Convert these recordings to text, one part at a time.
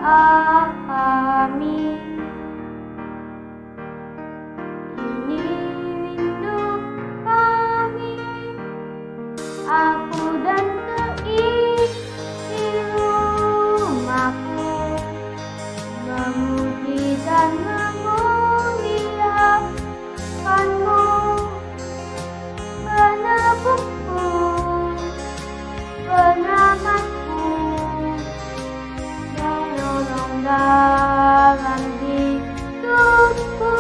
Amin. Ini rindu kami, aku dan seisi rumahku, memuji dan memuliakanmu, penebusku, penyelamatku, menolong dalam hidupku.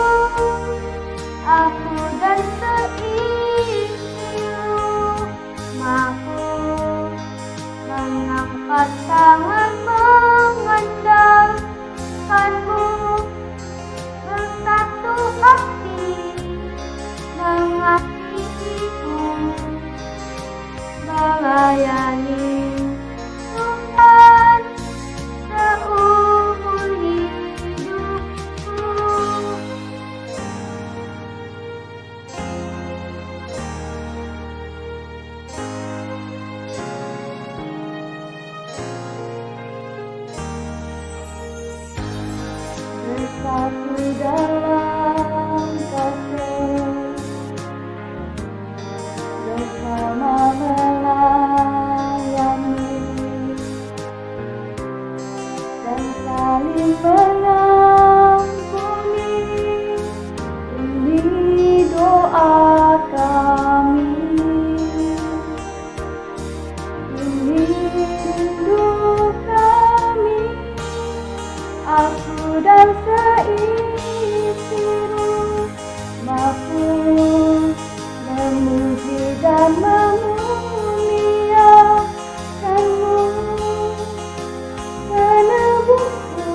Aku dan seisi rumahku mengangkat tangan mengandalkanmu, bersatu hati mengasihimu, melayani Tuhan seumur hidupku. Bersatu dalam kasih, bersama melayani dan saling mengampuni. Ini doa kami, ini rindu kami, aku dan seisi rumahku, memuji dan memuliakanmu, penebusku,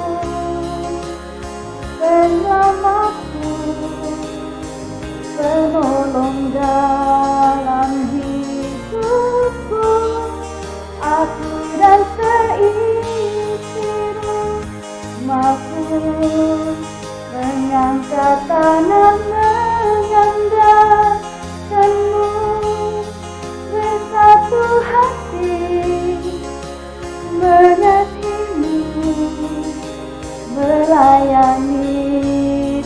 penyelamatku, penolong dalam hidupku. Aku dan seisi rumahku mengangkat tangan mengandalkanmu, bersatu hati mengasihimu, melayani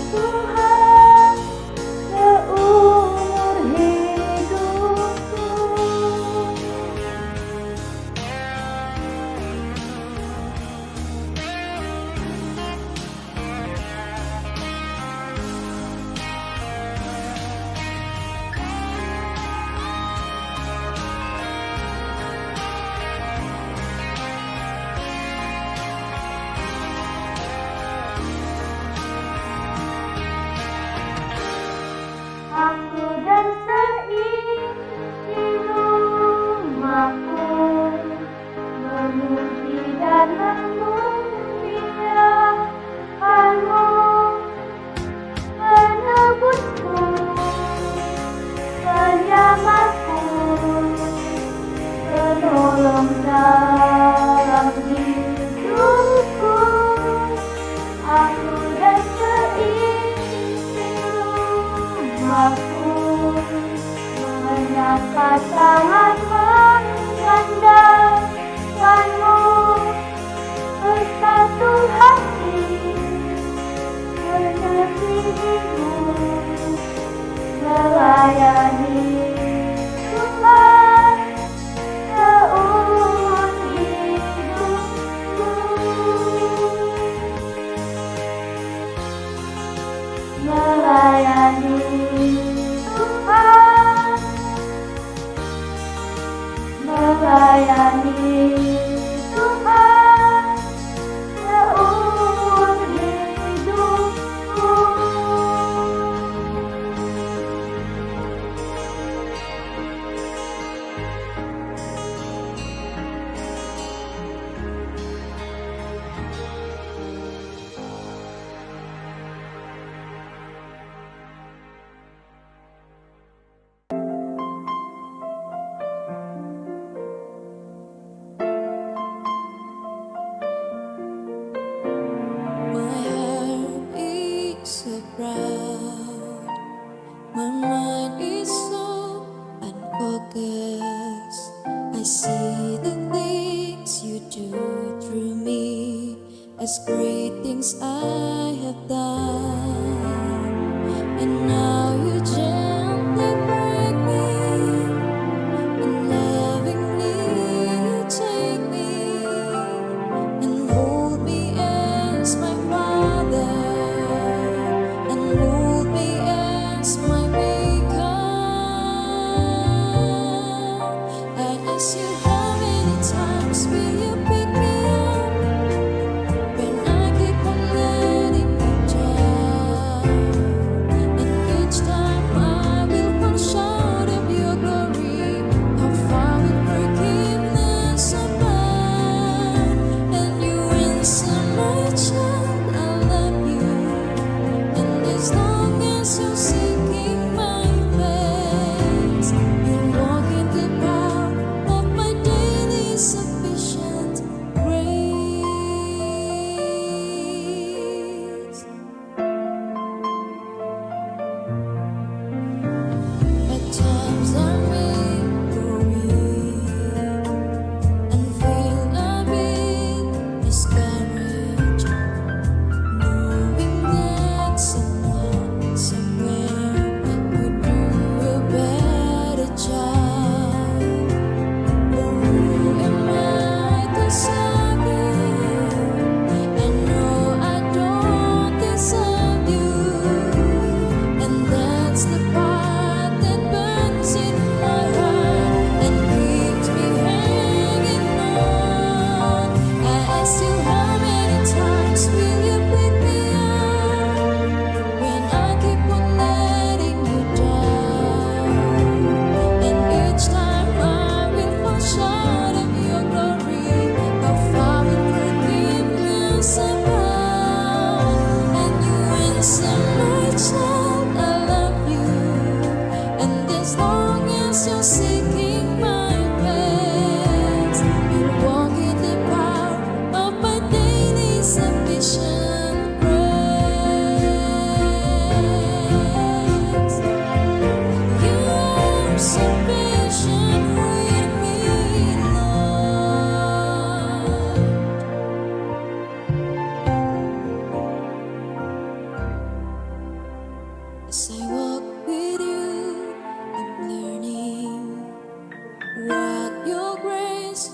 Tuhan seumur hidupku. Aku dan seisi rumahku memuji dan memuliakanmu, penebusku, penyelamatku, penolong dalam hidupku. Aku dan seisi rumahku mengangkat tangan mengandalkanmu, bersatu hati mengasihimu, melayani Tuhan seumur hidupku, melayani Tuhan, melayani Tuhan seumur hidupku. as great things I have done, and now you gently break me, and lovingly you take me, and hold me as my Father, and mold me as my Maker. I ask you, how many times will you pick me up when I keep on letting you down? And each time I will fall short of your glory, how far will forgiveness abound? And you answer, my child, I love you. And as long as you're seeking my face, you walk in the power of my daily sufficient grace. At times I may grow weak and feel a bit discouraged, knowing that someone somewhere would do a better job. For who am I to serve you? I know I don't deserve you, and that's the part that burns in my heart and keeps me hanging on. I ask you, how many times will you pick me up when I keep on letting you down? And each time I will fall short of your glory, how far will forgiveness abound? And you answer, my child, I love you. And as long as you're seeking my face, you'll walk in the power of my daily sufficient grace. You are sufficient with me, Lord. As I walk with you, I'm learning what your grace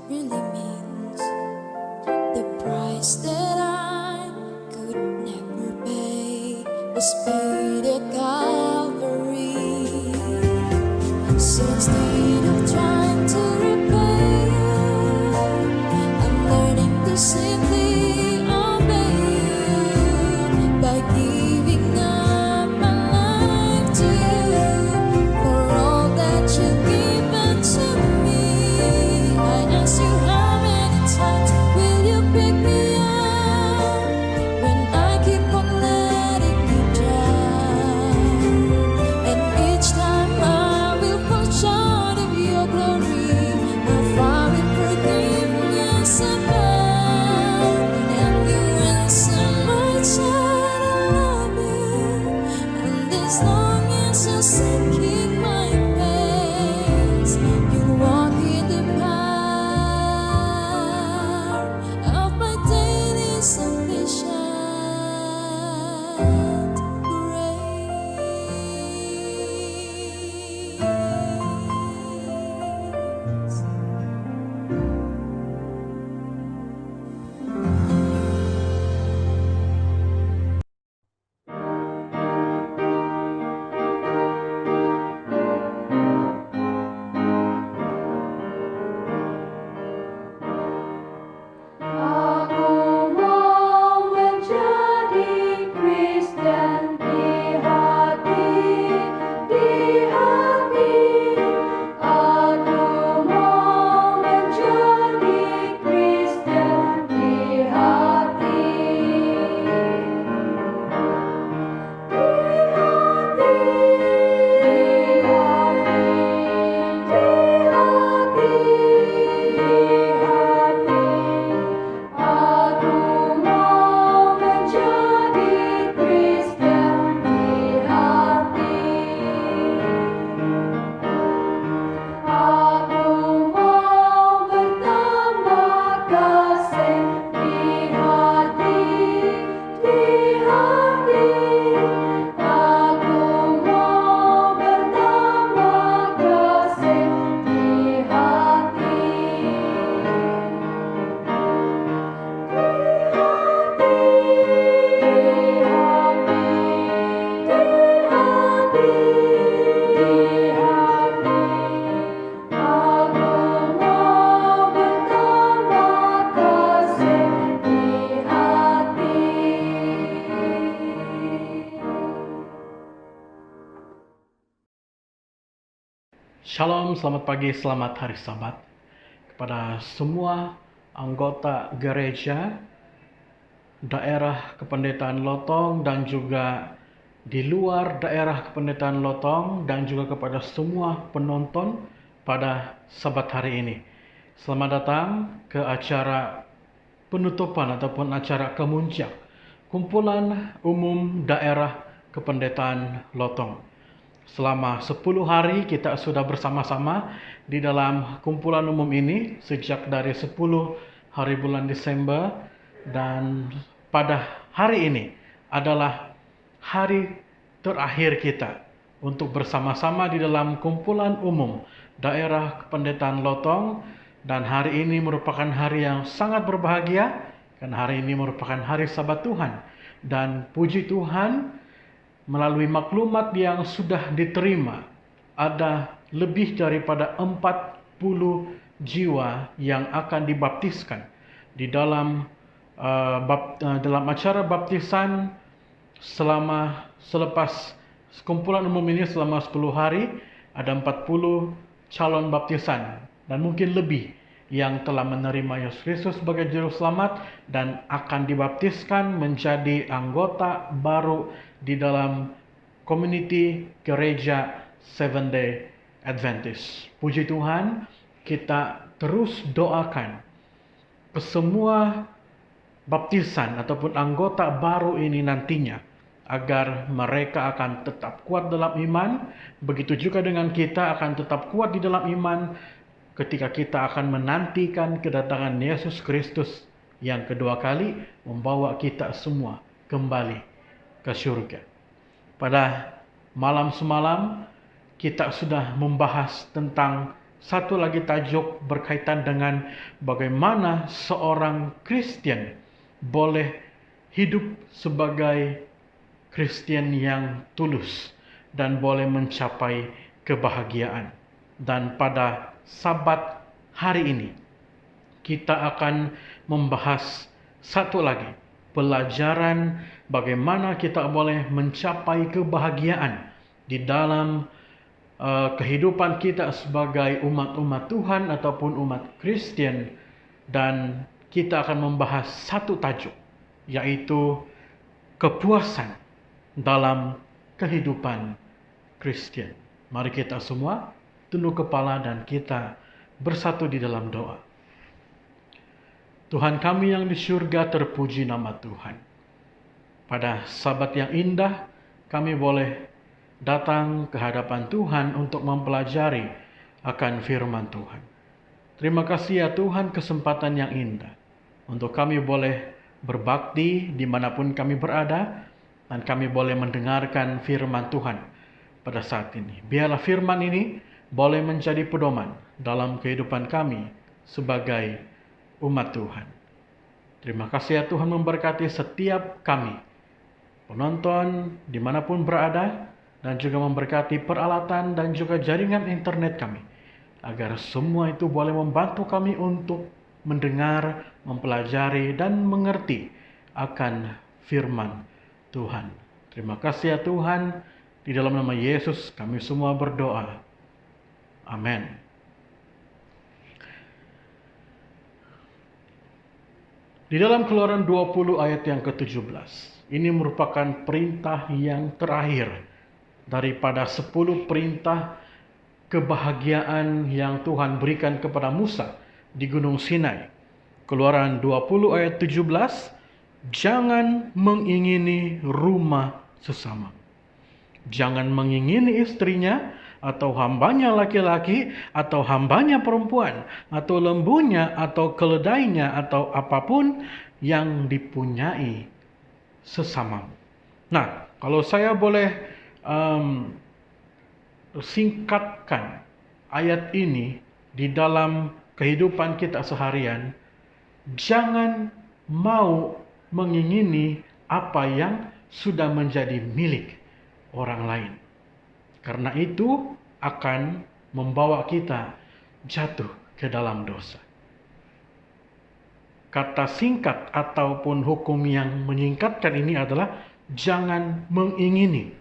really means. The price that I could never pay was paid at Calvary. So instead of trying to repay you, I'm learning to simply obey you by giving up my life to you for all that you've given to me. I ask you, how many times will you pick me up when I keep on letting you down? Shalom, selamat pagi, selamat hari Sabat kepada semua anggota gereja daerah Kependetaan Lotong dan juga di luar daerah Kependetaan Lotong dan juga kepada semua penonton pada Sabat hari ini. Selamat datang ke acara penutupan ataupun acara kemuncak Kumpulan Umum Daerah Kependetaan Lotong. Selama 10 hari kita sudah bersama-sama di dalam kumpulan umum ini sejak dari 10 hari bulan Desember, dan pada hari ini adalah hari terakhir kita untuk bersama-sama di dalam kumpulan umum daerah Kependetaan Lotong, dan hari ini merupakan hari yang sangat berbahagia karena hari ini merupakan hari Sabat Tuhan, dan puji Tuhan melalui maklumat yang sudah diterima, ada lebih daripada 40 jiwa yang akan dibaptiskan di dalam acara baptisan selepas kumpulan umum ini selama 10 hari. Ada 40 calon baptisan dan mungkin lebih yang telah menerima Yesus Kristus sebagai juru selamat dan akan dibaptiskan menjadi anggota baru di dalam community gereja Seventh Day Adventist. Puji Tuhan, kita terus doakan semua baptisan ataupun anggota baru ini nantinya agar mereka akan tetap kuat dalam iman. Begitu juga dengan kita akan tetap kuat di dalam iman ketika kita akan menantikan kedatangan Yesus Kristus yang kedua kali membawa kita semua kembali ke surga. Pada malam semalam kita sudah membahas tentang satu lagi tajuk berkaitan dengan bagaimana seorang Kristen boleh hidup sebagai Kristen yang tulus dan boleh mencapai kebahagiaan. Dan pada Sabat hari ini kita akan membahas satu lagi pelajaran bagaimana kita boleh mencapai kebahagiaan di dalam kehidupan kita sebagai umat-umat Tuhan ataupun umat Kristen. Dan kita akan membahas satu tajuk, yaitu kepuasan dalam kehidupan Kristen. Mari kita semua tunduk kepala dan kita bersatu di dalam doa. Tuhan kami yang di surga, terpuji nama Tuhan. Pada Sabat yang indah, kami boleh datang ke hadapan Tuhan untuk mempelajari akan firman Tuhan. Terima kasih ya Tuhan, kesempatan yang indah untuk kami boleh berbakti dimanapun kami berada, dan kami boleh mendengarkan firman Tuhan pada saat ini. Biarlah firman ini boleh menjadi pedoman dalam kehidupan kami sebagai umat Tuhan. Terima kasih ya Tuhan, memberkati setiap kami, penonton dimanapun berada, dan juga memberkati peralatan dan juga jaringan internet kami, agar semua itu boleh membantu kami untuk mendengar, mempelajari, dan mengerti akan firman Tuhan. Terima kasih ya Tuhan, di dalam nama Yesus kami semua berdoa. Amin. Di dalam Keluaran 20 ayat yang ke-17, ini merupakan perintah yang terakhir daripada 10 perintah kebahagiaan yang Tuhan berikan kepada Musa di Gunung Sinai. Keluaran 20 ayat 17, jangan mengingini rumah sesama. Jangan mengingini istrinya, atau hambanya laki-laki, atau hambanya perempuan, atau lembunya, atau keledainya, atau apapun yang dipunyai sesamamu. Nah, kalau saya boleh singkatkan ayat ini di dalam kehidupan kita seharian, jangan mau mengingini apa yang sudah menjadi milik orang lain. Karena itu akan membawa kita jatuh ke dalam dosa. Kata singkat ataupun hukum yang menyingkatkan ini adalah jangan mengingini.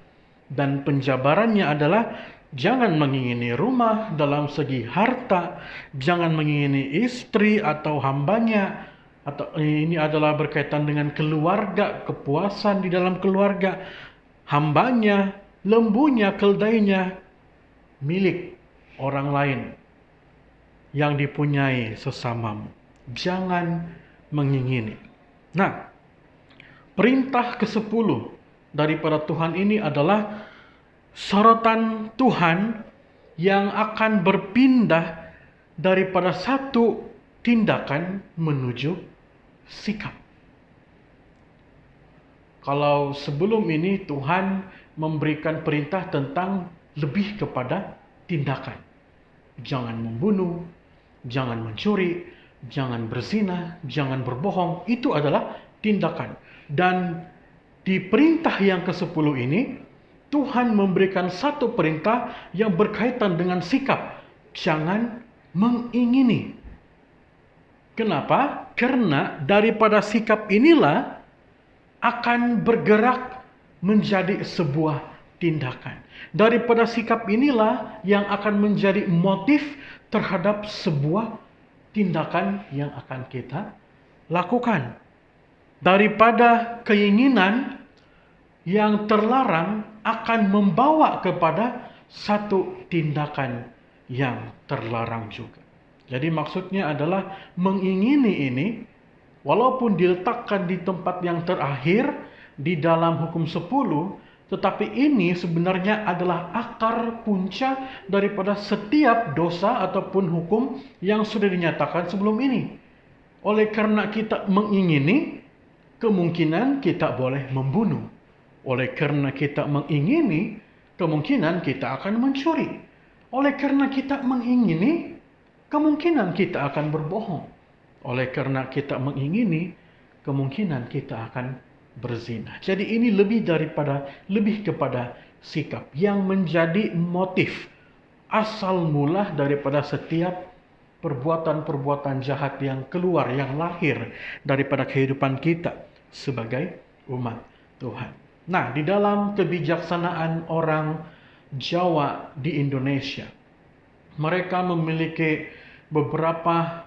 Dan penjabarannya adalah Jangan mengingini rumah dalam segi harta, jangan mengingini istri atau hambanya, atau ini adalah berkaitan dengan keluarga, kepuasan di dalam keluarga, hambanya, lembunya, keldainya, milik orang lain yang dipunyai sesamamu. Jangan mengingini. Nah, perintah ke-10 daripada Tuhan ini adalah sorotan Tuhan yang akan berpindah daripada satu tindakan menuju sikap. Kalau sebelum ini Tuhan memberikan perintah tentang lebih kepada tindakan. Jangan membunuh, jangan mencuri, jangan berzina, jangan berbohong. Itu adalah tindakan. Dan di perintah yang ke-10 ini, Tuhan memberikan satu perintah yang berkaitan dengan sikap. Jangan mengingini. Kenapa? Karena daripada sikap inilah akan bergerak menjadi sebuah tindakan. Daripada sikap inilah yang akan menjadi motif terhadap sebuah tindakan yang akan kita lakukan. Daripada keinginan yang terlarang akan membawa kepada satu tindakan yang terlarang juga. Jadi maksudnya adalah mengingini ini, walaupun diletakkan di tempat yang terakhir di dalam hukum 10, tetapi ini sebenarnya adalah akar punca daripada setiap dosa ataupun hukum yang sudah dinyatakan sebelum ini. Oleh karena kita mengingini, kemungkinan kita boleh membunuh. Oleh karena kita mengingini, kemungkinan kita akan mencuri. Oleh karena kita mengingini, kemungkinan kita akan berbohong. Oleh karena kita mengingini, kemungkinan kita akan berzina. Jadi ini lebih kepada sikap yang menjadi motif asal mula daripada setiap perbuatan-perbuatan jahat yang keluar, yang lahir daripada kehidupan kita sebagai umat Tuhan. Nah, di dalam kebijaksanaan orang Jawa di Indonesia, mereka memiliki beberapa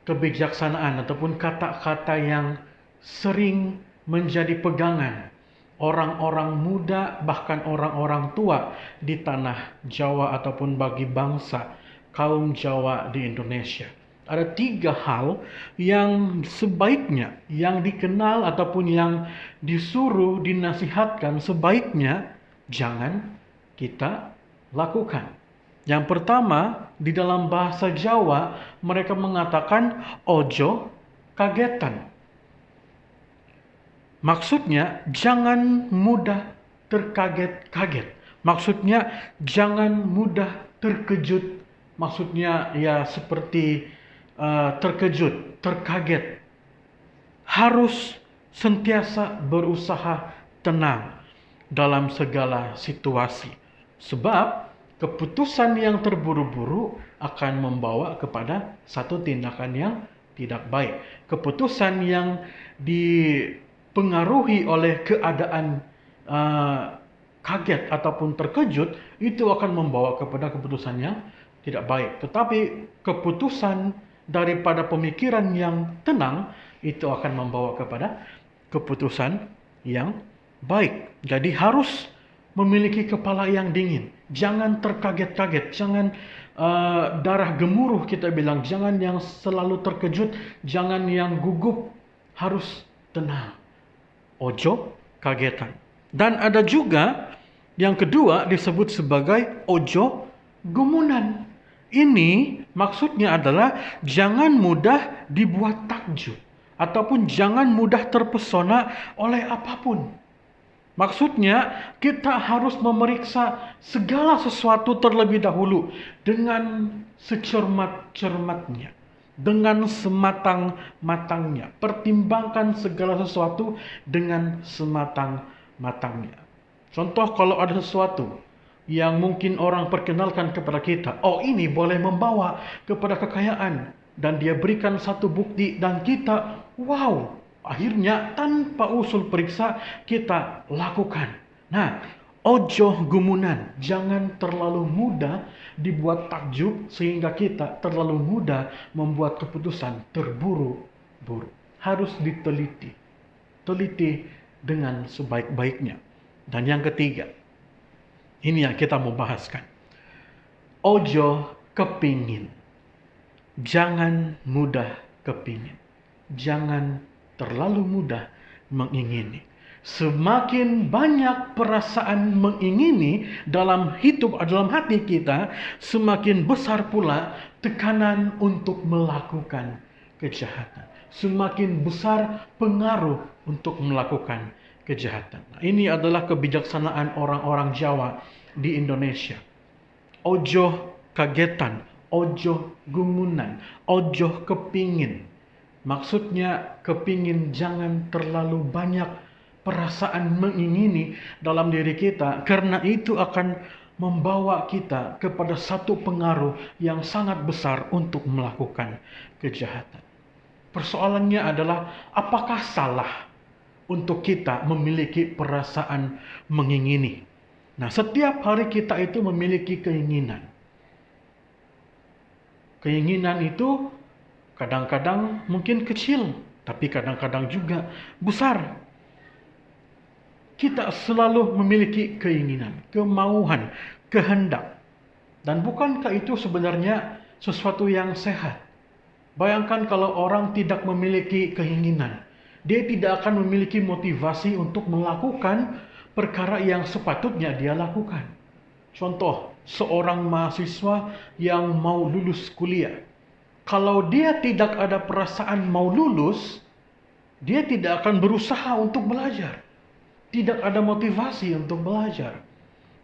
kebijaksanaan ataupun kata-kata yang sering menjadi pegangan orang-orang muda, bahkan orang-orang tua di tanah Jawa ataupun bagi bangsa kaum Jawa di Indonesia. Ada 3 hal yang sebaiknya, yang dikenal ataupun yang disuruh, dinasihatkan sebaiknya jangan kita lakukan. Yang pertama, di dalam bahasa Jawa mereka mengatakan ojo kagetan. Maksudnya jangan mudah terkaget-kaget. Maksudnya jangan mudah terkejut. Maksudnya ya seperti terkejut, terkaget. Harus sentiasa berusaha tenang dalam segala situasi. Sebab keputusan yang terburu-buru akan membawa kepada satu tindakan yang tidak baik. Keputusan yang dipengaruhi oleh keadaan kaget ataupun terkejut, itu akan membawa kepada keputusan yang tidak baik. Tetapi keputusan daripada pemikiran yang tenang itu akan membawa kepada keputusan yang baik. Jadi harus memiliki kepala yang dingin. Jangan terkaget-kaget, jangan darah gemuruh kita bilang, jangan yang selalu terkejut, jangan yang gugup, harus tenang. Ojo kagetan. Dan ada juga yang kedua disebut sebagai ojo gumunan. Ini maksudnya adalah jangan mudah dibuat takjub ataupun jangan mudah terpesona oleh apapun. Maksudnya kita harus memeriksa segala sesuatu terlebih dahulu dengan secermat-cermatnya, dengan sematang-matangnya. Pertimbangkan segala sesuatu dengan sematang-matangnya. Contoh, kalau ada sesuatu yang mungkin orang perkenalkan kepada kita, oh ini boleh membawa kepada kekayaan, dan dia berikan satu bukti dan kita, wow, akhirnya tanpa usul periksa kita lakukan. Nah, Ojo gumunan, jangan terlalu mudah dibuat takjub sehingga kita terlalu mudah membuat keputusan terburu-buru. Harus diteliti, teliti dengan sebaik-baiknya. Dan yang ketiga, ini yang kita mau bahaskan. Ojo kepingin, jangan mudah kepingin, jangan terlalu mudah mengingini. Semakin banyak perasaan mengingini dalam hati kita, semakin besar pula tekanan untuk melakukan kejahatan. Semakin besar pengaruh untuk melakukan kejahatan. Nah, ini adalah kebijaksanaan orang-orang Jawa di Indonesia. Ojo kagetan, ojo gumunan, ojo kepingin. Maksudnya kepingin jangan terlalu banyak perasaan mengingini dalam diri kita, karena itu akan membawa kita kepada satu pengaruh yang sangat besar untuk melakukan kejahatan. Persoalannya adalah, apakah salah untuk kita memiliki perasaan mengingini? Nah, setiap hari kita itu memiliki keinginan. Keinginan itu kadang-kadang mungkin kecil, tapi kadang-kadang juga besar. Kita selalu memiliki keinginan, kemauan, kehendak. Dan bukankah itu sebenarnya sesuatu yang sehat? Bayangkan kalau orang tidak memiliki keinginan, dia tidak akan memiliki motivasi untuk melakukan perkara yang sepatutnya dia lakukan. Contoh, seorang mahasiswa yang mau lulus kuliah. Kalau dia tidak ada perasaan mau lulus, dia tidak akan berusaha untuk belajar. Tidak ada motivasi untuk belajar.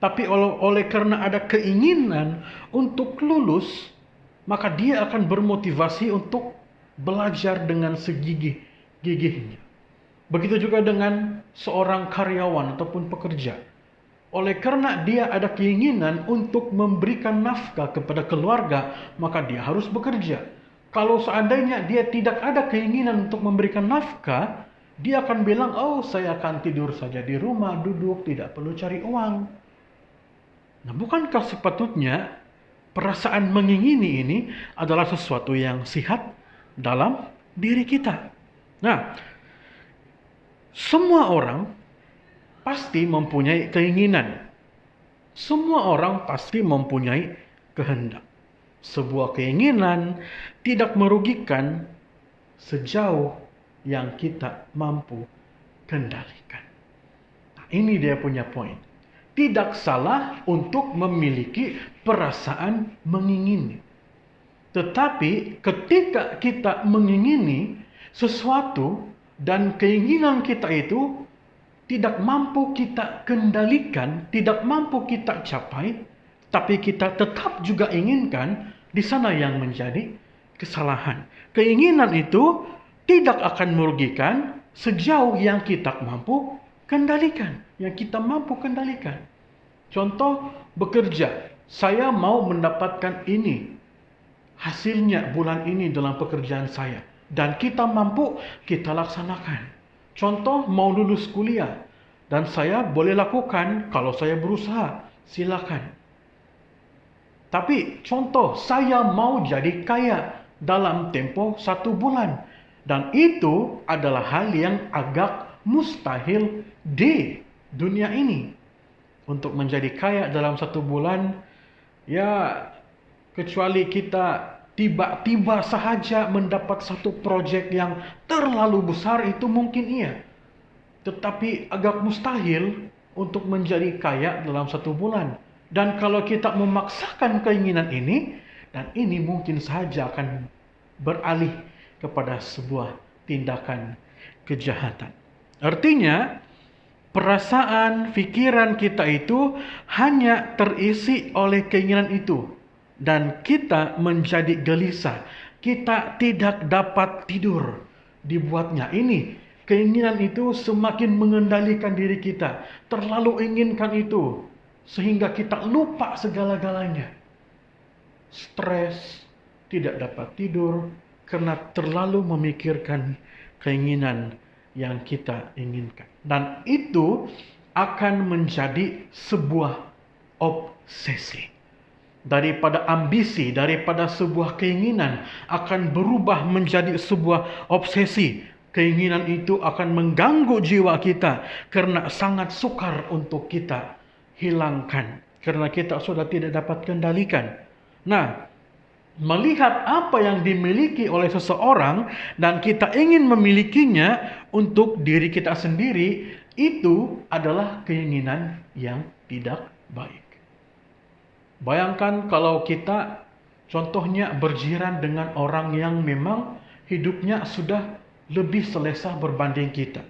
Tapi oleh karena ada keinginan untuk lulus, maka dia akan bermotivasi untuk belajar dengan segigih-gigihnya. Begitu juga dengan seorang karyawan ataupun pekerja. Oleh karena dia ada keinginan untuk memberikan nafkah kepada keluarga, maka dia harus bekerja. Kalau seandainya dia tidak ada keinginan untuk memberikan nafkah, dia akan bilang, oh saya akan tidur saja di rumah, duduk, tidak perlu cari uang. Nah, bukankah sepatutnya perasaan mengingini ini adalah sesuatu yang sehat dalam diri kita? Nah, semua orang pasti mempunyai keinginan. Semua orang pasti mempunyai kehendak. Sebuah keinginan tidak merugikan sejauh yang kita mampu kendalikan. Nah, ini dia punya poin. Tidak salah untuk memiliki perasaan mengingini. Tetapi ketika kita mengingini sesuatu dan keinginan kita itu tidak mampu kita kendalikan, tidak mampu kita capai, tapi kita tetap juga inginkan, di sana yang menjadi kesalahan. Keinginan itu tidak akan merugikan sejauh yang kita mampu kendalikan. Yang kita mampu kendalikan. Contoh, bekerja. Saya mau mendapatkan ini. Hasilnya bulan ini dalam pekerjaan saya. Dan kita mampu, kita laksanakan. Contoh, mau lulus kuliah. Dan saya boleh lakukan kalau saya berusaha. Silakan. Tapi contoh, saya mau jadi kaya dalam tempo 1 bulan. Dan itu adalah hal yang agak mustahil di dunia ini. Untuk menjadi kaya dalam 1 bulan, ya kecuali kita tiba-tiba sahaja mendapat satu proyek yang terlalu besar, itu mungkin iya. Tetapi agak mustahil untuk menjadi kaya dalam 1 bulan. Dan kalau kita memaksakan keinginan ini, dan ini mungkin saja akan beralih kepada sebuah tindakan kejahatan. Artinya, perasaan, pikiran kita itu hanya terisi oleh keinginan itu. Dan kita menjadi gelisah. Kita tidak dapat tidur dibuatnya. Ini, keinginan itu semakin mengendalikan diri kita. Terlalu inginkan itu. Sehingga kita lupa segala-galanya. Stres, tidak dapat tidur, karena terlalu memikirkan keinginan yang kita inginkan. Dan itu akan menjadi sebuah obsesi. Daripada ambisi, daripada sebuah keinginan akan berubah menjadi sebuah obsesi. Keinginan itu akan mengganggu jiwa kita karena sangat sukar untuk kita hilangkan. Karena kita sudah tidak dapat kendalikan. Nah, melihat apa yang dimiliki oleh seseorang dan kita ingin memilikinya untuk diri kita sendiri, itu adalah keinginan yang tidak baik. Bayangkan kalau kita contohnya berjiran dengan orang yang memang hidupnya sudah lebih selesa berbanding kita.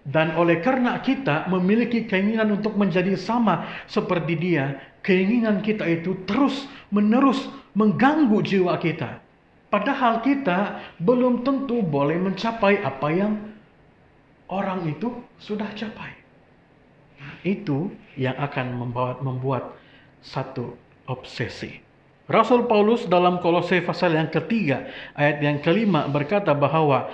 Dan oleh karena kita memiliki keinginan untuk menjadi sama seperti dia, keinginan kita itu terus-menerus mengganggu jiwa kita. Padahal kita belum tentu boleh mencapai apa yang orang itu sudah capai. Itu yang akan membuat satu obsesi. Rasul Paulus dalam Kolose pasal yang ketiga, ayat yang kelima berkata bahwa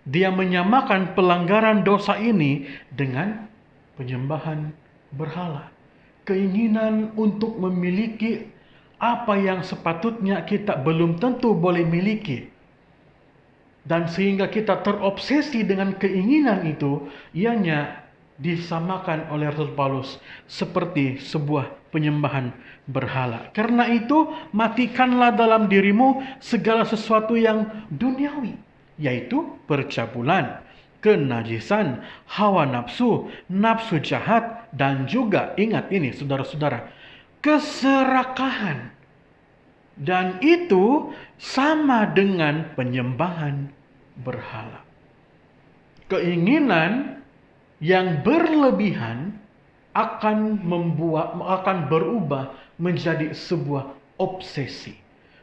dia menyamakan pelanggaran dosa ini dengan penyembahan berhala. Keinginan untuk memiliki apa yang sepatutnya kita belum tentu boleh miliki. Dan sehingga kita terobsesi dengan keinginan itu, ianya disamakan oleh Rasul Paulus seperti sebuah penyembahan berhala. Karena itu, matikanlah dalam dirimu segala sesuatu yang duniawi, yaitu percabulan, kenajisan, hawa nafsu, nafsu jahat, dan juga, ingat ini saudara-saudara, keserakahan. Dan itu sama dengan penyembahan berhala. Keinginan yang berlebihan akan berubah menjadi sebuah obsesi.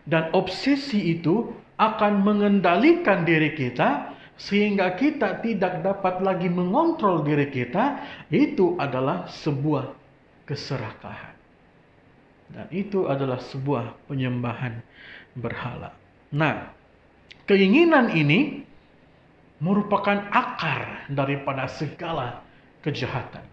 Dan obsesi itu akan mengendalikan diri kita sehingga kita tidak dapat lagi mengontrol diri kita. Itu adalah sebuah keserakahan. Dan itu adalah sebuah penyembahan berhala. Nah, keinginan ini merupakan akar daripada segala kejahatan.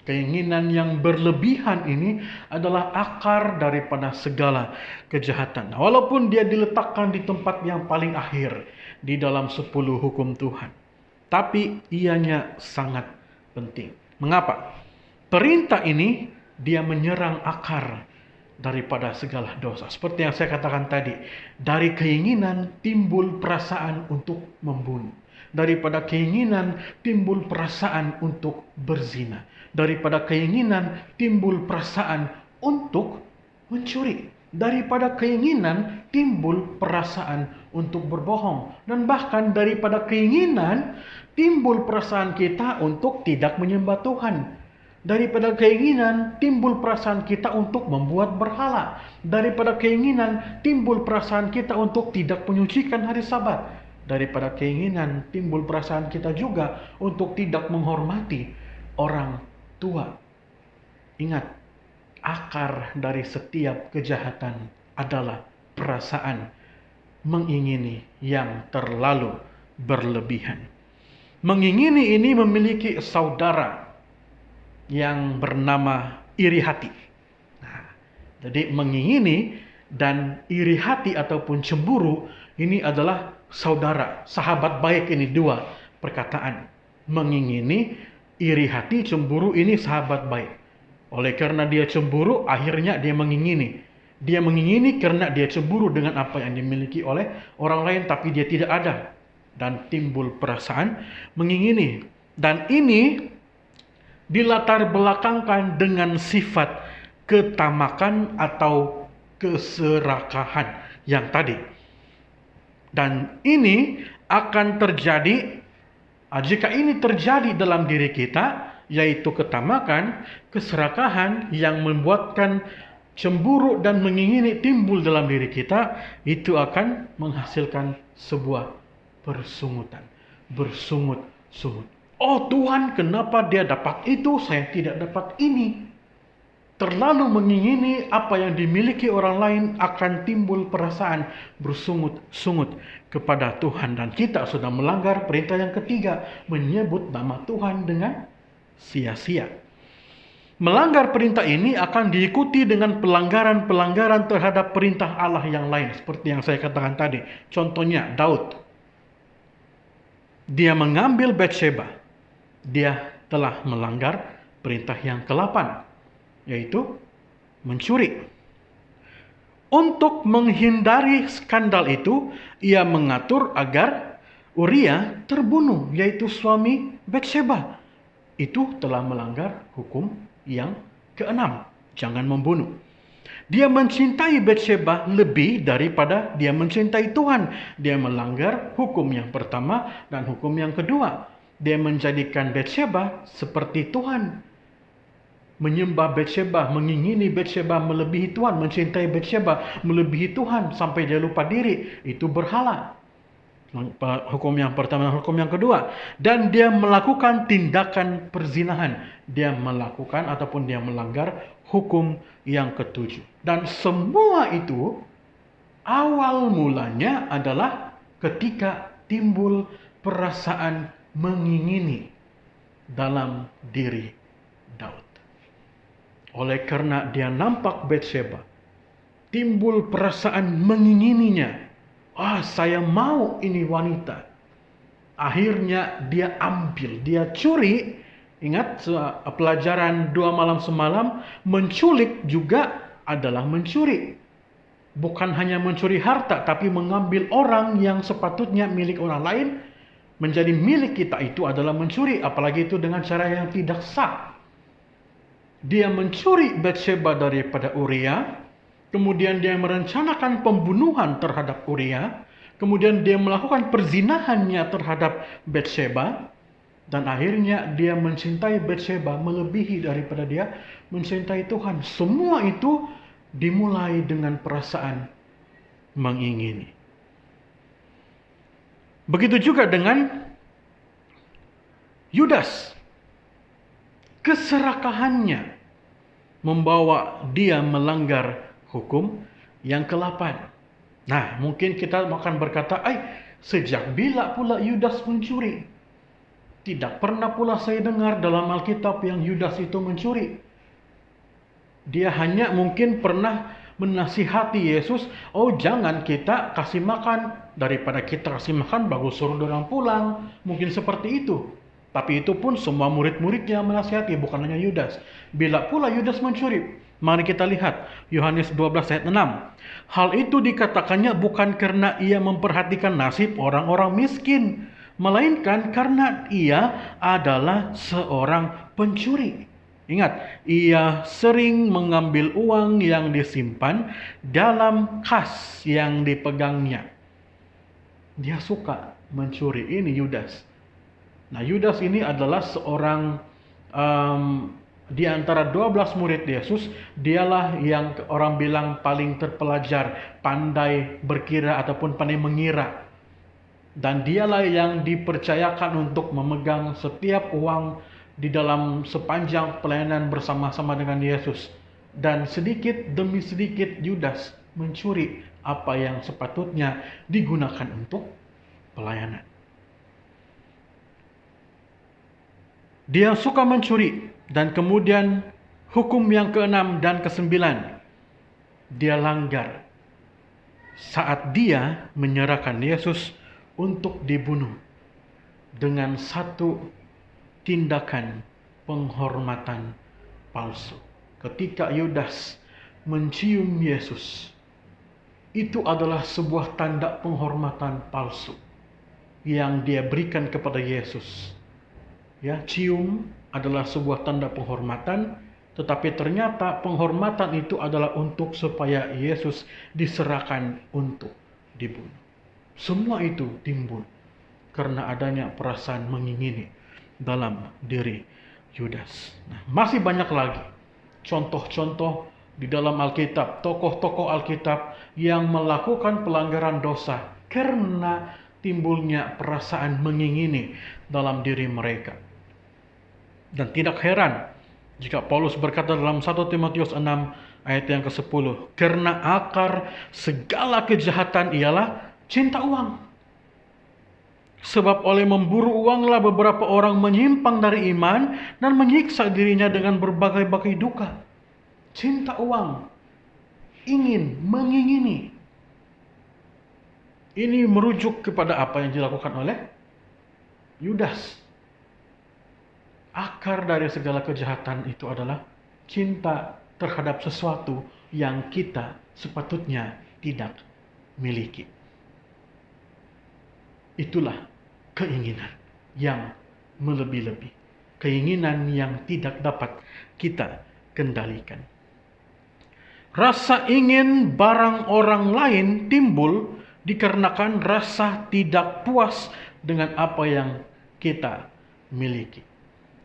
Keinginan yang berlebihan ini adalah akar daripada segala kejahatan. Walaupun dia diletakkan di tempat yang paling akhir di dalam 10 hukum Tuhan, tapi ianya sangat penting. Mengapa? Perintah ini dia menyerang akar daripada segala dosa. Seperti yang saya katakan tadi, dari keinginan timbul perasaan untuk membunuh. Daripada keinginan timbul perasaan untuk berzina. Daripada keinginan timbul perasaan untuk mencuri. Daripada keinginan timbul perasaan untuk berbohong. Dan bahkan daripada keinginan timbul perasaan kita untuk tidak menyembah Tuhan. Daripada keinginan timbul perasaan kita untuk membuat berhala. Daripada keinginan timbul perasaan kita untuk tidak menyucikan hari Sabat. Daripada keinginan timbul perasaan kita juga untuk tidak menghormati orang tua. Ingat, akar dari setiap kejahatan adalah perasaan mengingini yang terlalu berlebihan. Mengingini ini memiliki saudara yang bernama iri hati. Nah, jadi mengingini dan iri hati ataupun cemburu ini adalah saudara, sahabat baik. Ini dua perkataan. Mengingini, iri hati, cemburu ini sahabat baik. Oleh karena dia cemburu, akhirnya dia mengingini. Dia mengingini karena dia cemburu dengan apa yang dimiliki oleh orang lain, tapi dia tidak ada. Dan timbul perasaan mengingini. Dan ini dilatar belakangkan dengan sifat ketamakan atau keserakahan yang tadi. Dan ini akan terjadi, jika ini terjadi dalam diri kita, yaitu ketamakan, keserakahan yang membuatkan cemburu dan mengingini timbul dalam diri kita, itu akan menghasilkan sebuah persungutan. Bersungut-sungut. Oh Tuhan, kenapa dia dapat itu, saya tidak dapat ini. Terlalu mengingini apa yang dimiliki orang lain akan timbul perasaan bersungut-sungut kepada Tuhan. Dan kita sudah melanggar perintah yang ketiga, menyebut nama Tuhan dengan sia-sia. Melanggar perintah ini akan diikuti dengan pelanggaran-pelanggaran terhadap perintah Allah yang lain. Seperti yang saya katakan tadi. Contohnya Daud. Dia mengambil Batsheba. Dia telah melanggar perintah yang ke-8. Yaitu mencuri. Untuk menghindari skandal itu, ia mengatur agar Uria terbunuh, yaitu suami Batsheba. Itu telah melanggar hukum yang ke-6, jangan membunuh. Dia mencintai Batsheba lebih daripada dia mencintai Tuhan. Dia melanggar hukum yang pertama dan hukum yang kedua. Dia menjadikan Batsheba seperti Tuhan. Menyembah Batsheba, mengingini Batsheba melebihi Tuhan, mencintai Batsheba melebihi Tuhan sampai dia lupa diri. Itu berhala. Hukum yang pertama dan hukum yang kedua. Dan dia melakukan tindakan perzinahan. Dia melakukan ataupun dia melanggar hukum yang ke-7. Dan semua itu awal mulanya adalah ketika timbul perasaan mengingini dalam diri Daud. Oleh karena dia nampak Batsheba, timbul perasaan mengingininya. Saya mau ini wanita. Akhirnya dia ambil, dia curi. Ingat pelajaran 2 malam semalam, menculik juga adalah mencuri. Bukan hanya mencuri harta, tapi mengambil orang yang sepatutnya milik orang lain menjadi milik kita, itu adalah mencuri. Apalagi itu dengan cara yang tidak sah. Dia mencuri Batsheba daripada Uria. Kemudian dia merencanakan pembunuhan terhadap Uria. Kemudian dia melakukan perzinahannya terhadap Batsheba. Dan akhirnya dia mencintai Batsheba melebihi daripada dia mencintai Tuhan. Semua itu dimulai dengan perasaan mengingini. Begitu juga dengan Yudas. Keserakahannya membawa dia melanggar hukum yang ke-8. Nah, mungkin kita akan berkata, sejak bila pula Yudas mencuri? Tidak pernah pula saya dengar dalam Alkitab yang Yudas itu mencuri. Dia hanya mungkin pernah menasihati Yesus, jangan kita kasih makan. Daripada kita kasih makan, bagus suruh orang pulang. Mungkin seperti itu. Tapi itu pun semua murid-muridnya menasihati, bukan hanya Yudas. Bila pula Yudas mencuri? Mari kita lihat Yohanes 12 ayat 6. Hal itu dikatakannya bukan karena ia memperhatikan nasib orang-orang miskin, melainkan karena ia adalah seorang pencuri. Ingat, ia sering mengambil uang yang disimpan dalam kas yang dipegangnya. Dia suka mencuri. Ini Yudas. Nah, Yudas ini adalah seorang di antara 12 murid Yesus, dialah yang orang bilang paling terpelajar, pandai berkira ataupun pandai mengira. Dan dialah yang dipercayakan untuk memegang setiap uang di dalam sepanjang pelayanan bersama-sama dengan Yesus. Dan sedikit demi sedikit Yudas mencuri apa yang sepatutnya digunakan untuk pelayanan. Dia suka mencuri, dan kemudian hukum yang ke-6 dan ke-9 dia langgar saat dia menyerahkan Yesus untuk dibunuh dengan satu tindakan penghormatan palsu. Ketika Yudas mencium Yesus, itu adalah sebuah tanda penghormatan palsu yang dia berikan kepada Yesus. Cium adalah sebuah tanda penghormatan, tetapi ternyata penghormatan itu adalah untuk supaya Yesus diserahkan untuk dibunuh. Semua itu timbul karena adanya perasaan mengingini dalam diri Yudas. Masih banyak lagi contoh-contoh di dalam Alkitab, tokoh-tokoh Alkitab yang melakukan pelanggaran dosa karena timbulnya perasaan mengingini dalam diri mereka. Dan tidak heran jika Paulus berkata dalam 1 Timotius 6 ayat yang ke-10, karena akar segala kejahatan ialah cinta uang. Sebab oleh memburu uanglah beberapa orang menyimpang dari iman dan menyiksa dirinya dengan berbagai-bagai duka. Cinta uang, mengingini. Ini merujuk kepada apa yang dilakukan oleh Yudas. Akar dari segala kejahatan itu adalah cinta terhadap sesuatu yang kita sepatutnya tidak miliki. Itulah keinginan yang melebih-lebih. Keinginan yang tidak dapat kita kendalikan. Rasa ingin barang orang lain timbul dikarenakan rasa tidak puas dengan apa yang kita miliki.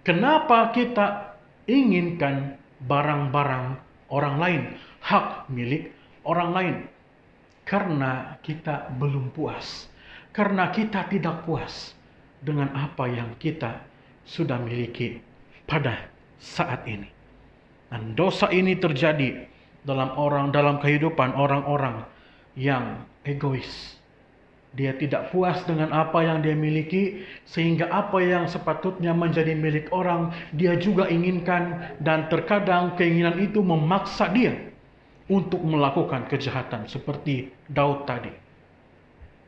Kenapa kita inginkan barang-barang orang lain, hak milik orang lain? Karena kita belum puas. Karena kita tidak puas dengan apa yang kita sudah miliki pada saat ini. Dan dosa ini terjadi dalam kehidupan orang-orang yang egois. Dia tidak puas dengan apa yang dia miliki, sehingga apa yang sepatutnya menjadi milik orang, dia juga inginkan, dan terkadang keinginan itu memaksa dia untuk melakukan kejahatan seperti Daud tadi.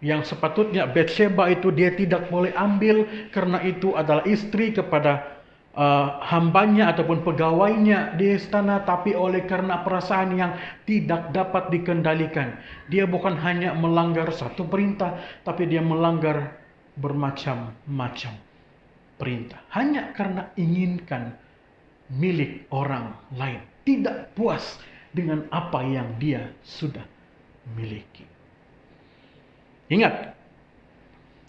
Yang sepatutnya Batsheba itu dia tidak boleh ambil karena itu adalah istri kepada hambanya ataupun pegawainya di istana, tapi oleh karena perasaan yang tidak dapat dikendalikan, dia bukan hanya melanggar satu perintah, tapi dia melanggar bermacam-macam perintah hanya karena inginkan milik orang lain, tidak puas dengan apa yang dia sudah miliki. Ingat,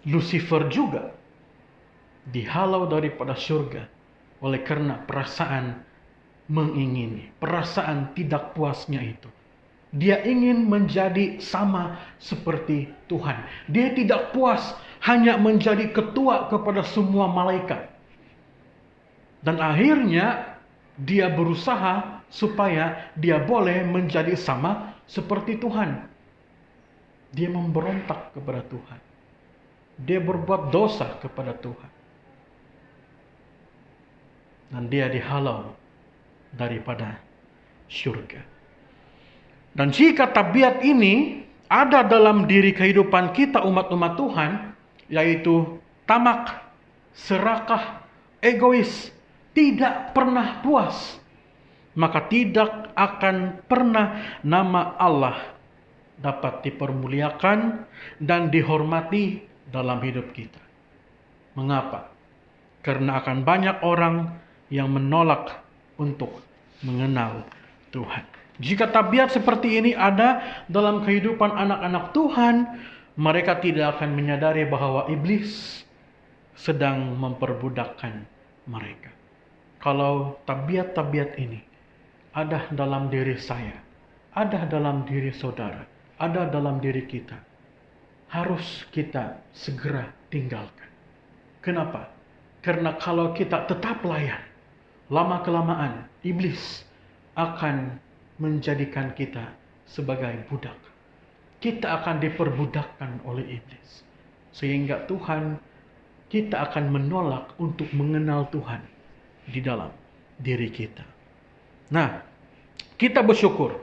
Lucifer juga dihalau daripada surga oleh karena perasaan mengingini, perasaan tidak puasnya itu. Dia ingin menjadi sama seperti Tuhan. Dia tidak puas hanya menjadi ketua kepada semua malaikat. Dan akhirnya dia berusaha supaya dia boleh menjadi sama seperti Tuhan. Dia memberontak kepada Tuhan. Dia berbuat dosa kepada Tuhan. Dan dia dihalau daripada surga. Dan jika tabiat ini ada dalam diri kehidupan kita umat-umat Tuhan, yaitu tamak, serakah, egois, tidak pernah puas, maka tidak akan pernah nama Allah dapat dipermuliakan dan dihormati dalam hidup kita. Mengapa? Karena akan banyak orang yang menolak untuk mengenal Tuhan. Jika tabiat seperti ini ada dalam kehidupan anak-anak Tuhan, mereka tidak akan menyadari bahwa iblis sedang memperbudakkan mereka. Kalau tabiat-tabiat ini ada dalam diri saya, ada dalam diri saudara, ada dalam diri kita, harus kita segera tinggalkan. Kenapa? Karena kalau kita tetap layan, lama-kelamaan iblis akan menjadikan kita sebagai budak. Kita akan diperbudakkan oleh iblis. Sehingga kita akan menolak untuk mengenal Tuhan di dalam diri kita. Nah, kita bersyukur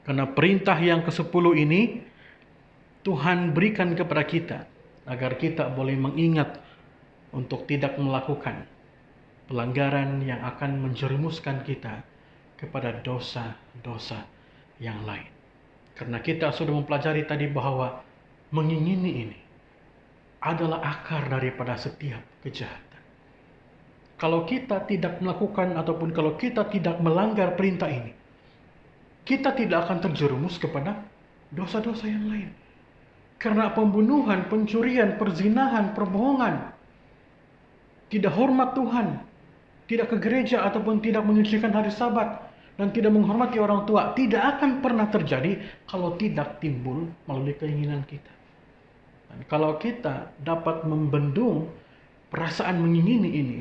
karena perintah yang ke-10 ini Tuhan berikan kepada kita agar kita boleh mengingat untuk tidak melakukan pelanggaran yang akan menjerumuskan kita kepada dosa-dosa yang lain. Karena kita sudah mempelajari tadi bahwa mengingini ini adalah akar daripada setiap kejahatan. Kalau kita tidak melakukan ataupun kalau kita tidak melanggar perintah ini, kita tidak akan terjerumus kepada dosa-dosa yang lain. Karena pembunuhan, pencurian, perzinahan, perbohongan, tidak hormat Tuhan, tidak ke gereja ataupun tidak menyucikan hari Sabat, dan tidak menghormati orang tua, tidak akan pernah terjadi kalau tidak timbul melalui keinginan kita. Dan kalau kita dapat membendung perasaan mengingini ini,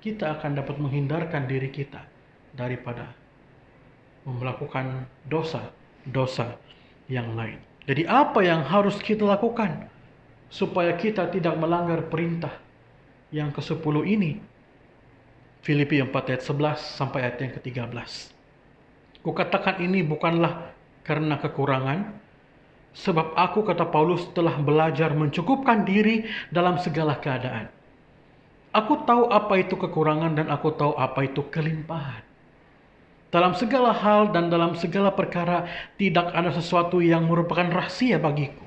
kita akan dapat menghindarkan diri kita daripada melakukan dosa-dosa yang lain. Jadi apa yang harus kita lakukan? supaya kita tidak melanggar perintah yang ke-10 ini. Filipi 4 ayat 11 sampai ayat yang ke-13. Kukatakan ini bukanlah karena kekurangan, sebab aku, kata Paulus, telah belajar mencukupkan diri dalam segala keadaan. Aku tahu apa itu kekurangan dan aku tahu apa itu kelimpahan. Dalam segala hal dan dalam segala perkara tidak ada sesuatu yang merupakan rahasia bagiku.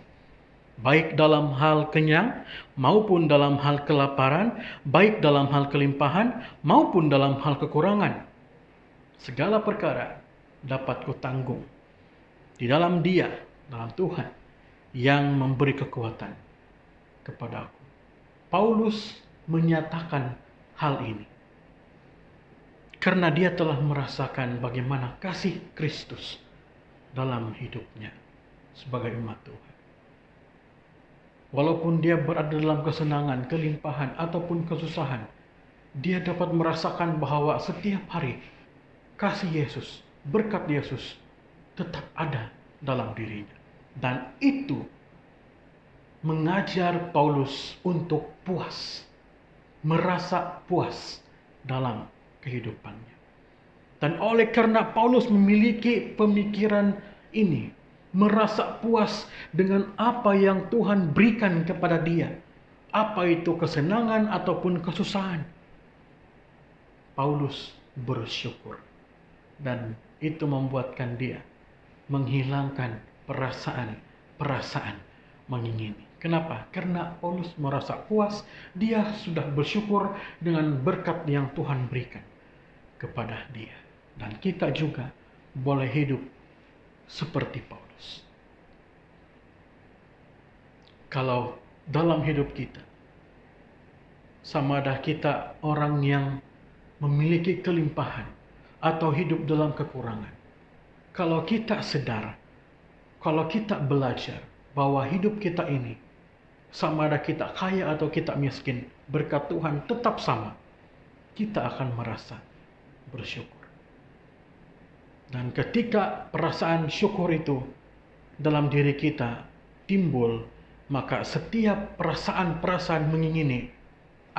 Baik dalam hal kenyang maupun dalam hal kelaparan, baik dalam hal kelimpahan maupun dalam hal kekurangan. Segala perkara dapat kutanggung di dalam Dia, dalam Tuhan yang memberi kekuatan kepadaku. Paulus menyatakan hal ini karena dia telah merasakan bagaimana kasih Kristus dalam hidupnya sebagai umat Tuhan. Walaupun dia berada dalam kesenangan, kelimpahan, ataupun kesusahan, dia dapat merasakan bahwa setiap hari kasih Yesus, berkat Yesus tetap ada dalam dirinya. Dan itu mengajar Paulus untuk puas, merasa puas dalam kehidupannya. Dan oleh karena Paulus memiliki pemikiran ini, merasa puas dengan apa yang Tuhan berikan kepada dia, apa itu kesenangan ataupun kesusahan, Paulus bersyukur. Dan itu membuatkan dia menghilangkan perasaan mengingini. Kenapa? Karena Paulus merasa puas, dia sudah bersyukur dengan berkat yang Tuhan berikan kepada dia. Dan kita juga boleh hidup seperti Paulus. Kalau dalam hidup kita, sama ada kita orang yang memiliki kelimpahan atau hidup dalam kekurangan, kalau kita sadar, kalau kita belajar bahwa hidup kita ini, sama ada kita kaya atau kita miskin, berkat Tuhan tetap sama, kita akan merasa bersyukur. Dan ketika perasaan syukur itu dalam diri kita timbul, maka setiap perasaan-perasaan mengingini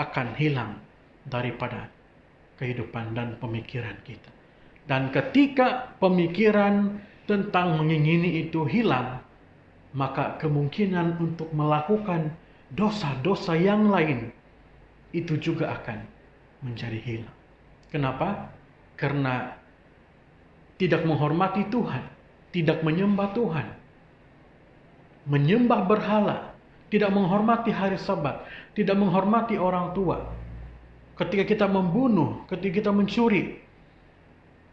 akan hilang daripada kehidupan dan pemikiran kita. Dan ketika pemikiran tentang mengingini itu hilang, maka kemungkinan untuk melakukan dosa-dosa yang lain itu juga akan menjadi hilang. Kenapa? Karena tidak menghormati Tuhan, tidak menyembah Tuhan, menyembah berhala, tidak menghormati hari Sabat, tidak menghormati orang tua. Ketika kita membunuh, ketika kita mencuri,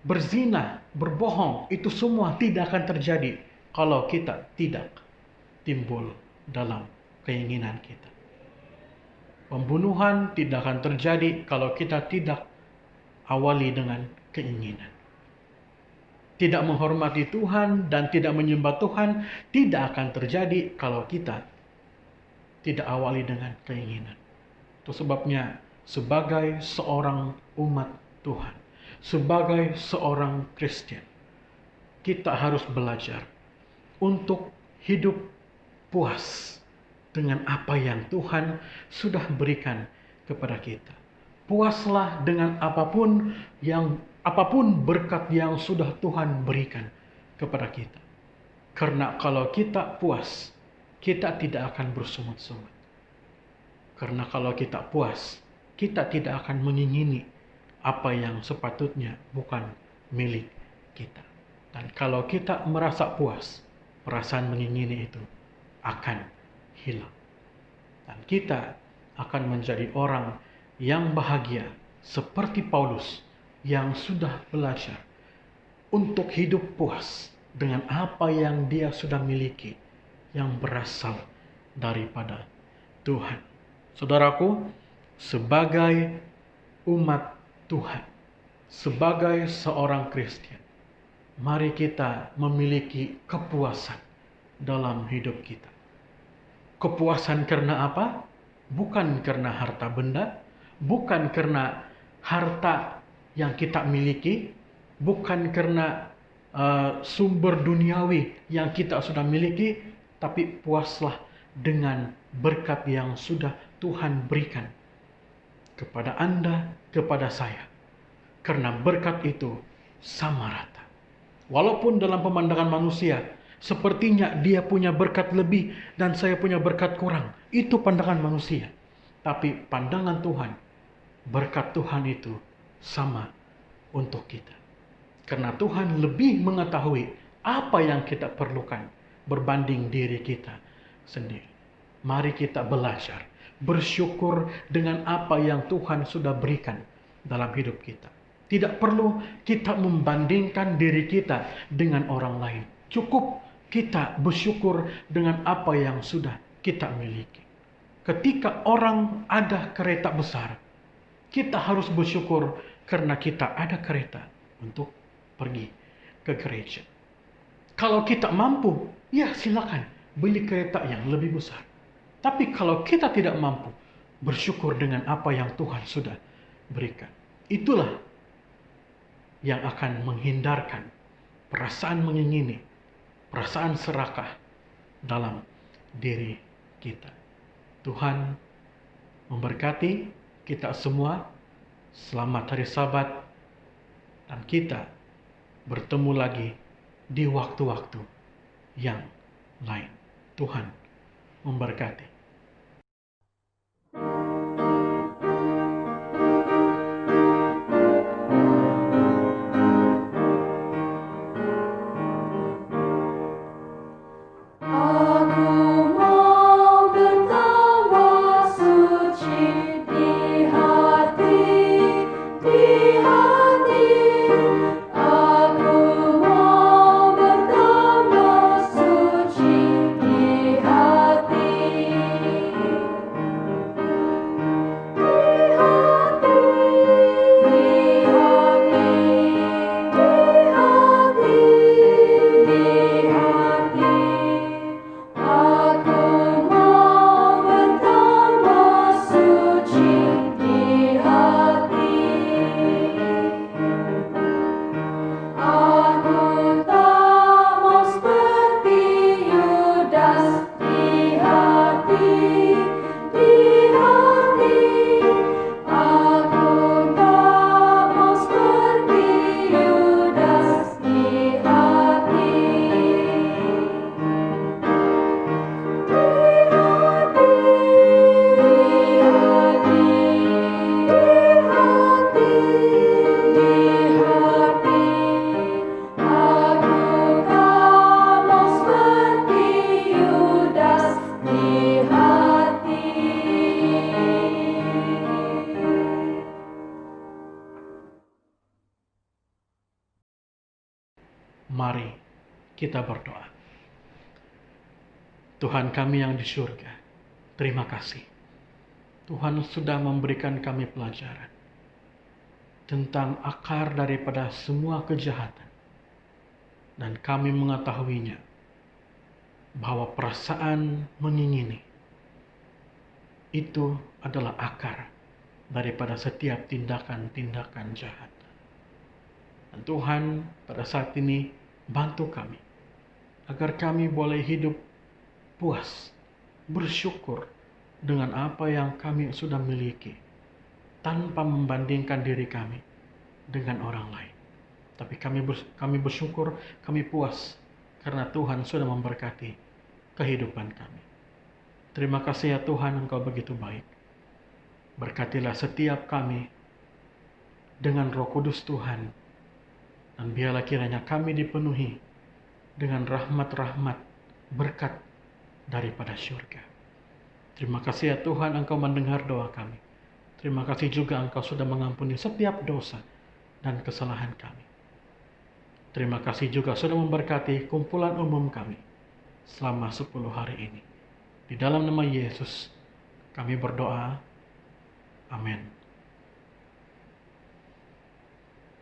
berzina, berbohong, itu semua tidak akan terjadi kalau kita tidak timbul dalam keinginan kita. Pembunuhan tidak akan terjadi kalau kita tidak awali dengan keinginan. Tidak menghormati Tuhan dan tidak menyembah Tuhan tidak akan terjadi kalau kita tidak awali dengan keinginan. Itu sebabnya sebagai seorang umat Tuhan, sebagai seorang Kristen, kita harus belajar untuk hidup puas dengan apa yang Tuhan sudah berikan kepada kita. Puaslah dengan apapun berkat yang sudah Tuhan berikan kepada kita. Karena kalau kita puas, kita tidak akan bersungut-sungut. Karena kalau kita puas, kita tidak akan mengingini apa yang sepatutnya bukan milik kita. Dan kalau kita merasa puas, perasaan mengingini itu akan hilang. Dan kita akan menjadi orang yang bahagia seperti Paulus yang sudah belajar untuk hidup puas dengan apa yang dia sudah miliki yang berasal daripada Tuhan. Saudaraku, sebagai umat Tuhan, sebagai seorang Kristen, mari kita memiliki kepuasan dalam hidup kita. Kepuasan karena apa? Bukan karena harta benda, bukan karena harta yang kita miliki, bukan karena sumber duniawi yang kita sudah miliki, tapi puaslah dengan berkat yang sudah Tuhan berikan kepada Anda, kepada saya. Karena berkat itu sama rata. Walaupun dalam pemandangan manusia, sepertinya dia punya berkat lebih dan saya punya berkat kurang. Itu pandangan manusia. Tapi pandangan Tuhan, berkat Tuhan itu sama untuk kita. Karena Tuhan lebih mengetahui apa yang kita perlukan berbanding diri kita sendiri. Mari kita belajar bersyukur dengan apa yang Tuhan sudah berikan dalam hidup kita. Tidak perlu kita membandingkan diri kita dengan orang lain. Cukup kita bersyukur dengan apa yang sudah kita miliki. Ketika orang ada kereta besar, kita harus bersyukur karena kita ada kereta untuk pergi ke gereja. Kalau kita mampu, ya silakan beli kereta yang lebih besar. Tapi kalau kita tidak mampu, bersyukur dengan apa yang Tuhan sudah berikan. Itulah yang akan menghindarkan perasaan mengingini, perasaan serakah dalam diri kita. Tuhan memberkati kita semua. Selamat hari Sabat, dan kita bertemu lagi di waktu-waktu yang lain. Tuhan memberkati. Mari kita berdoa. Tuhan kami yang di surga, terima kasih. Tuhan sudah memberikan kami pelajaran tentang akar daripada semua kejahatan. Dan kami mengetahuinya bahwa perasaan mengingini itu adalah akar daripada setiap tindakan-tindakan jahat. Dan Tuhan pada saat ini bantu kami agar kami boleh hidup puas, bersyukur dengan apa yang kami sudah miliki tanpa membandingkan diri kami dengan orang lain. Tapi kami bersyukur, kami puas karena Tuhan sudah memberkati kehidupan kami. Terima kasih ya Tuhan, Engkau begitu baik. Berkatilah setiap kami dengan Roh Kudus Tuhan, dan biarlah kiranya kami dipenuhi dengan rahmat-rahmat berkat daripada syurga. Terima kasih ya Tuhan, Engkau mendengar doa kami. Terima kasih juga Engkau sudah mengampuni setiap dosa dan kesalahan kami. Terima kasih juga sudah memberkati kumpulan umum kami selama 10 hari ini. Di dalam nama Yesus kami berdoa. Amin.